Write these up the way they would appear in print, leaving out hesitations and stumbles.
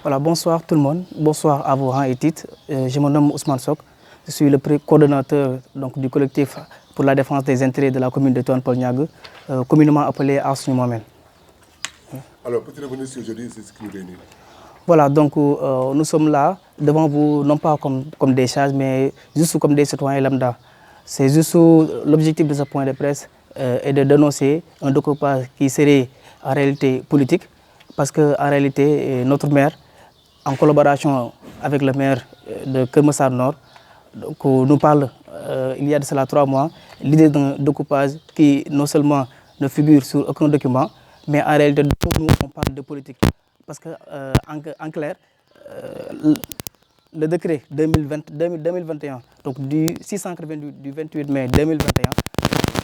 Voilà, bonsoir tout le monde, bonsoir à vos rangs et titres. Je me nomme Ousmane Sok, je suis le coordonnateur donc, du collectif pour la défense des intérêts de la commune de Tivaouane Peulh Niaga, communément appelé Aar Sunu Moomel. Alors, peut-être revenir sur aujourd'hui, c'est ce qui nous réunit. Voilà, donc nous sommes là devant vous, non pas comme des charges, mais juste comme des citoyens lambda. C'est juste l'objectif de ce point de presse est de dénoncer un découpage qui serait en réalité politique, parce qu'en réalité, notre maire, en collaboration avec le maire de Keur Massar Nord, donc, nous parle il y a de cela 3 mois, l'idée d'un découpage qui non seulement ne figure sur aucun document, mais en réalité, nous, on parle de politique. Parce qu'en clair, le décret 2021, donc du 688 du 28 mai 2021,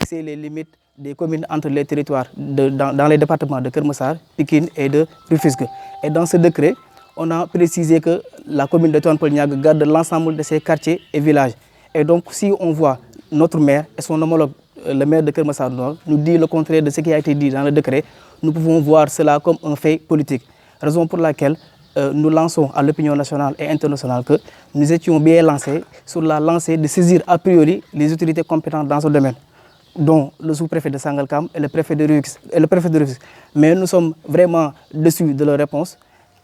c'est les limites des communes entre les territoires dans les départements de Keur Massar, Pikine et de Rufisque. Et dans ce décret, on a précisé que la commune de Tivaouane Peulh Niaga garde l'ensemble de ses quartiers et villages. Et donc, si on voit notre maire et son homologue, le maire de Keur Massar Nord, nous dit le contraire de ce qui a été dit dans le décret, nous pouvons voir cela comme un fait politique. Raison pour laquelle nous lançons à l'opinion nationale et internationale que nous étions bien lancés sur la lancée de saisir a priori les autorités compétentes dans ce domaine, dont le sous-préfet de Sangalkam et le préfet de Rufisque. Mais nous sommes vraiment déçus de leur réponse,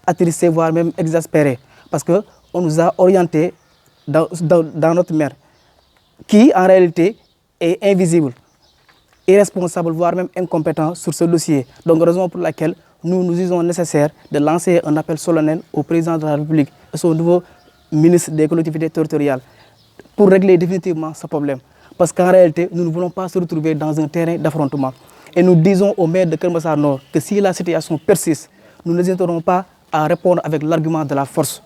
attristés, voire même exaspérés, parce qu'on nous a orientés dans notre maire, qui en réalité est invisible, irresponsable, voire même incompétent sur ce dossier. Donc, raison pour laquelle nous nous disons nécessaire de lancer un appel solennel au président de la République et son nouveau ministre des collectivités territoriales pour régler définitivement ce problème. Parce qu'en réalité, nous ne voulons pas se retrouver dans un terrain d'affrontement. Et nous disons au maire de Keur Massar Nord que si la situation persiste, nous n'hésiterons pas à répondre avec l'argument de la force.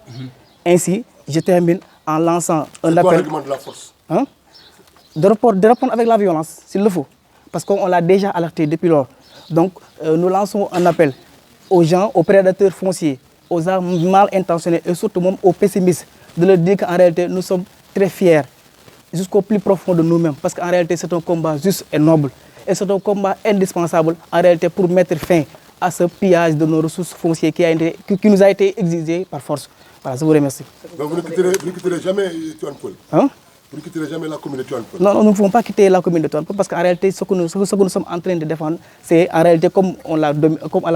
Ainsi, je termine en lançant un appel. C'est quoi l'argument de la force? De répondre avec la violence, s'il le faut. Parce qu'on l'a déjà alerté depuis lors. Donc, nous lançons un appel aux gens, aux prédateurs fonciers, aux armes mal intentionnés et surtout même aux pessimistes, de leur dire qu'en réalité, nous sommes très fiers, jusqu'au plus profond de nous-mêmes, parce qu'en réalité, c'est un combat juste et noble. Et c'est un combat indispensable, en réalité, pour mettre fin à ce pillage de nos ressources foncières qui nous a été exigé par force. Voilà, je vous remercie. Donc, vous ne quitterez jamais Tivaouane Peulh? Vous ne quitterez jamais la commune de Tivaouane Peulh? Non, nous ne pouvons pas quitter la commune de Tivaouane Peulh parce qu'en réalité, ce que nous sommes en train de défendre, c'est en réalité, comme on l'a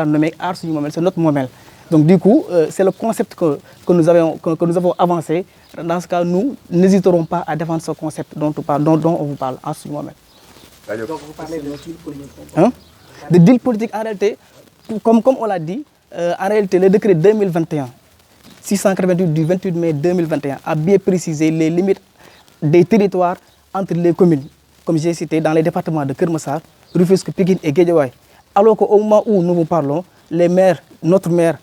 nommé, Aar Sunu Moomel, c'est notre Moomel. Donc du coup, c'est le concept que nous avons avancé. Dans ce cas, nous n'hésiterons pas à défendre ce concept dont on vous parle, Aar Sunu Moomel. Donc vous parlez de deal politique. De deal politique, en réalité, comme on l'a dit, en réalité, le décret 2021, 688 du 28 mai 2021, a bien précisé les limites des territoires entre les communes, comme j'ai cité, dans les départements de Keur Massar, Rufisque, Pikine et Guédiawaye. Alors qu'au moment où nous vous parlons, les maires, notre maire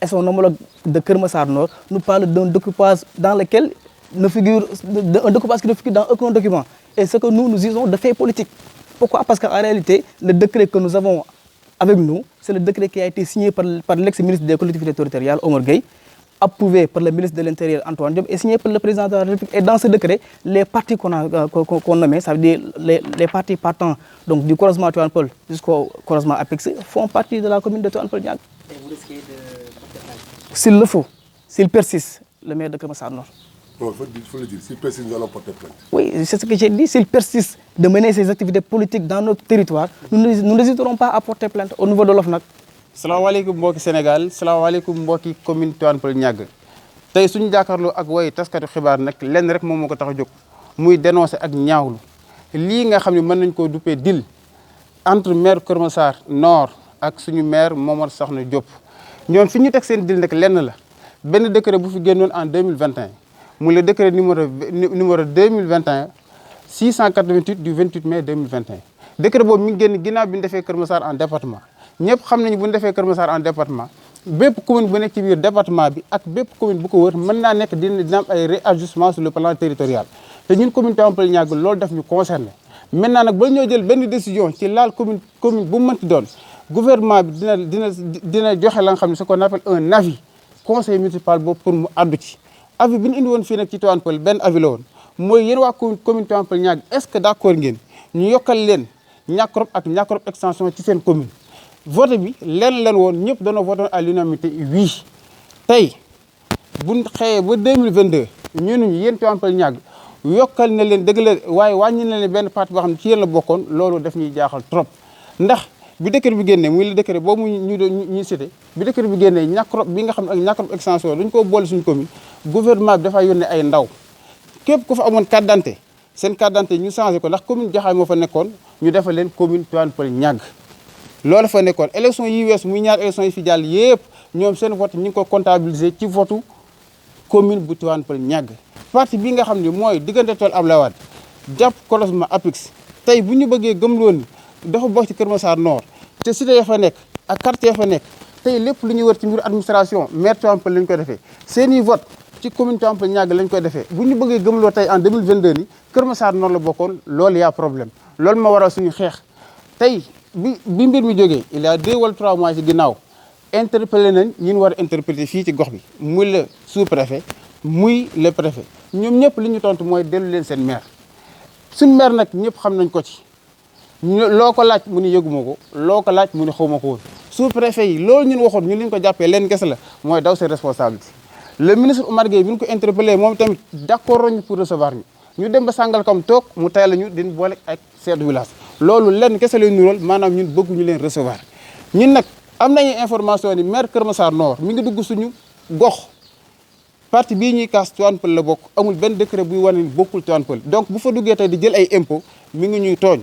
et son homologue de Keur Massar Nord nous parlent d'un découpage dans lequel un découpage qui ne figure dans aucun document. Et ce que nous disons de fait politique. Pourquoi? Parce qu'en réalité, le décret que nous avons avec nous, c'est le décret qui a été signé par l'ex-ministre des collectivités territoriales, Omar Gueye, approuvé par le ministre de l'Intérieur, Antoine Diop, et signé par le président de la République. Et dans ce décret, les partis qu'on nommait, ça veut dire les partis partant donc, du croisement Tivaouane Peulh jusqu'au croisement Apex, font partie de la commune de Tivaouane Peulh Niaga. Et vous risquez de... S'il le faut, s'il persiste, le maire de Keur Massar Nord. Non, il faut le dire, s'il persiste, nous allons porter plainte. Oui, c'est ce que j'ai dit. S'il persiste de mener ses activités politiques dans notre territoire, nous n'hésiterons pas à porter plainte au niveau de l'OFNAC. salaamaaleykum mbokki Sénégal salaamaaleykum mbokki commune Tivaouane Peulh Niaga tey suñu jàkkaarloo ak way taskatu xibaar nag lenn rek moom moo ko tax a jóg muy dénoncer ak ñaawlu lii nga xam ne mën nañ koo duppee deal entre maire Keur Massar Nord ak suñu maire Momar Sokhna Diop ñoom fi ñu teg seen deal nag lenn la benn décret bu fi génnoon en 2021 mu le décret numéro 2021 688 du 28 mai 2021 décret boobu mi ngi génn ginnaaw bi ñu defee Keur Massar en département ñëpp xam nañu bu ñu defee Keur Massar en département bépp commune bu nekk ci biir département bi ak bépp commune bu ko wër mën naa nekk dina am ay réajustement sur le plan territorial te ñun commune Tivaouane Peulh Niaga loolu daf ñu concerné maintenant nag ba ñoo jël benn décision ci laal commune bu mu mënti doon gouvernement bi dina joxe la nga xam ne ce qu'on appelle un avis conseil municipal boobu pour mu addu ci avis bi ñu indi woon fii nag ci Tivaouane Peulh benn avis la woon mooy yéen waa commune Tivaouane Peulh Niaga est-ce que d'accord ngeen ñu yokkal leen Niakrop ak Niakrop extension ci seen commune vote bi leen woon ñëpp doona voté à l'unanimité oui tey buñ xëyee ba 2022 ñu yéen Tivaouane Peulh Niague yokkal na leen dëgg la waaye wàññi na leen benn parti boo xam ne ci yéen la bokkoon loolu daf ñuy jaaxal trop ndax bi décret bi génnee muy le décret boobu ñu cité bi décret bi génnee ñàkk bi nga xam ne ak ñàkk extension dañu ko boole suñu commune gouvernement bi dafay yónnee ay ndaw képp ku fa amoon carte d'identité seen carte d'identité ñu changé ko ndax commune Jaxaay moo fa nekkoon ñu defal leen commune Tivaouane Peulh Niague loolu fa nekkoon élection yi weesu muy ñaar élection yi fi jàll yëpp ñoom seen vote ñu ngi ko comptabiliser ci votu commune bu Tivaouane Peulh Niague parti bi nga xam ne mooy diggante tool Abdoulaye Wade jàpp croisement APIX tey bu ñu bëggee gëmloo ni dafa bokk ci Kër Massar Nord te cité ya fa nekk ak quartier ya fa nekk tey lépp lu ñuy wër ci mbiru administration maire Tivaouane Peulh lañ ko defee seeni vote ci commune Tivaouane Peulh Niague lañ koy defee bu ñu bëggee gëmloo tey en 2022 ni Kër Massar Nord la bokkoon loolu yaa problème loolu ma waral suñu xeex tey bi mbir mi jógee il y a 2 wala 3 mois ci ginnaaw interpellé nañ ñun war a interpellé fii ci gox bi muy le sous-préfet muy le préfet ñoom ñëpp li ñu tontu mooy dellu leen seen maire suñ maire nag ñëpp xam nañ ko ci loo ko laaj mu ni yëguma ko loo ko laaj mu ni xawma ko woon sous-préfet yi loolu ñun waxoon ñu li ñu ko jàppee leen kese la mooy daw seen responsabilité le ministre Oumar Gueye bi ñu ko interpellé moom tamit d'accord nañu pour recevoir ñu dem ba Sangalkam toog mu tay la ñu din boole ak chef de village loolu lenn kese lay nural maanaam ñun bëgguñu leen recevoir ñun nag am nañu information ni maire Kër Massar Nord mi ngi dugg suñu gox parti bii ñuy kaas Tivaouane Peulh la bokk amul benn décret buy wane ni bokkul Tivaouane Peulh donc bu fa duggee tey di jël ay impôt mi ngi ñuy tooñ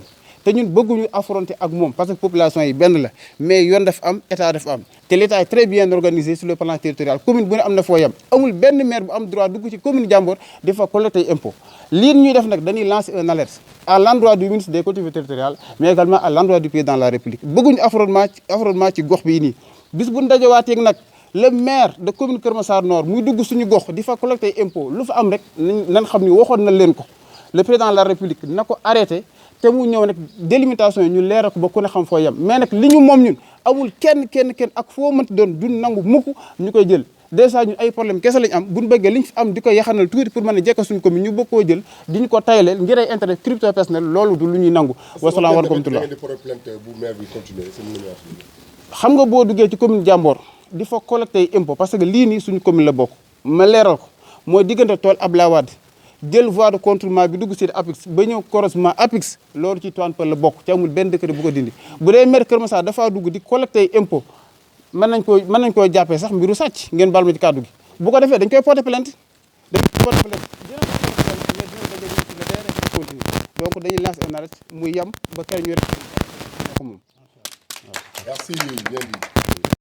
te ñun bëgguñu affronter ak moom parce que population yi benn la mais yoon dafa am état dafa am te l'état est très bien organisé sur le plan territorial commune bu ne am na foo yam amul benn maire bu am droit dugg ci commune jàmbur di fa collecter impôt lii ñuy def nag dañuy lancer un alerte à l'endroit du ministre des collectivités territoriales mais également à l'endroit du président de la République bëgguñu affrontement ci gox bii nii bis bu ñu dajewaateeg nag le maire de commune Kër Massar Nord muy dugg suñu gox di fa collecter impôt lu fa am rek nañ xam ni waxoon na leen ko le président de la République na ko arrêté te mu ñëw nag délimitation yi ñu leeral ko ba ku ne xam foo yem mais nag li ñu moom ñun amul kenn ak foo mënti doon duñ nangu mukk ñu koy jël dèjà ñun ay problème kese lañ am buñ bëggee liñ fi am di ko yaxanal tuuti pour mën a jekka suñu commune ñu bëgg koo jël di ñu ko tayleel ngir ay intérêt crypto personnel loolu du lu ñuy nangu wasalaam wa rahmatullah xam nga boo duggee ci commune Diambor di fa collecter impôt parce que lii nii suñu commune la bokk ma leeral ko mooy diggante tool Abdoulaye Wade jël voie de contournement bi dugg ci APIX ba ñëw croisement APIX loolu ci Tivaouane Peulh la bokk ci amul benn décret bu ko dindi bu dee maire Kër Massar dafaa dugg di collecter impôt mën nañ koo jàppee sax mbiru sàcc ngeen baal ma ci kàddu gi bu ko defee dañ koy porter plainte donc dañuy lancer un arrêt muy yam ba kër ñu rek moom merci bien dit